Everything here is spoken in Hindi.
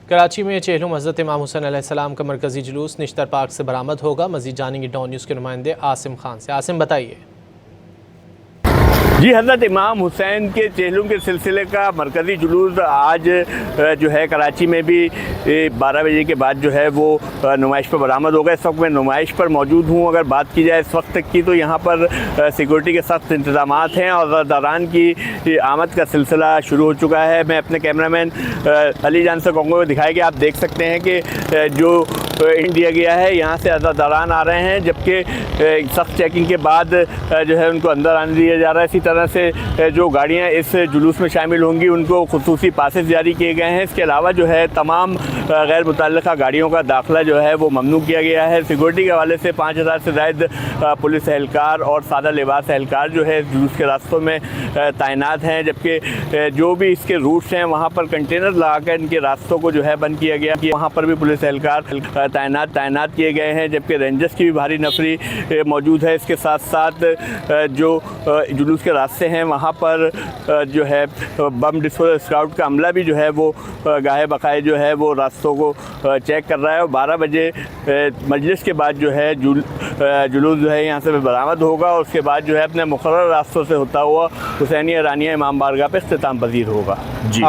कराची में चेहलम हज़रत इमाम हुसैन अलैहिस्सलाम का मरकज़ी जुलूस निश्तर पार्क से बरामद होगा। मज़ीद जानेंगे डॉन न्यूज़ के नुमाइंदे आसिम खान से। आसिम बताइए। जी, हज़रत इमाम हुसैन के चेहलम के सिलसिले का मरकज़ी जुलूस आज जो है कराची में भी 12 बजे के बाद जो है वो नुमाइश पर बरामद होगा। इस वक्त मैं नुमाइश पर मौजूद हूँ। अगर बात की जाए इस वक्त तक की तो यहाँ पर सिक्योरिटी के सख्त इंतज़ामात हैं और अज़ादारान की आमद का सिलसिला शुरू हो चुका है। मैं अपने कैमरामैन अली जान से कहूँगा दिखाए कि आप देख सकते हैं कि जो इंड दिया गया है यहाँ से अज़ादारान आ रहे हैं, जबकि सख्त चेकिंग के बाद जो है उनको अंदर आने दिया जा रहा है। इसी तरह से जो गाड़ियाँ इस जुलूस में शामिल होंगी उनको खुसूसी पासेस जारी किए गए हैं। इसके अलावा जो है तमाम गैर मुतल्लिक़ा गाड़ियों का दाखिला जो है वो ममनू किया गया है। सिक्योरिटी के हवाले से 5000 से ज़ायद पुलिस एहलकार और सादा लिबास एहलकार जो है जुलूस के रास्तों में तैनात हैं, जबकि जो भी इसके रूट्स हैं वहाँ पर कंटेनर लगा कर इनके रास्तों को जो है बंद किया गया। वहाँ पर भी पुलिस एहलकार तैनात किए गए हैं, जबकि रेंजर्स की भी भारी नफरी मौजूद है। इसके साथ साथ जो जुलूस के रास्ते हैं वहाँ पर जो है बम डिस्पोजल स्काउट का अमला भी जो है वो गाहे बकाए जो है वो रास्तों को चेक कर रहा है। और 12 बजे मजलिस के बाद जो है जुलूस जो है यहाँ से बरामद होगा और उसके बाद जो है अपने मुकर्रर रास्तों से होता हुआ हुसैनिया रानिया इमाम बारगाह पे इख्तिताम पज़ीर होगा। जी।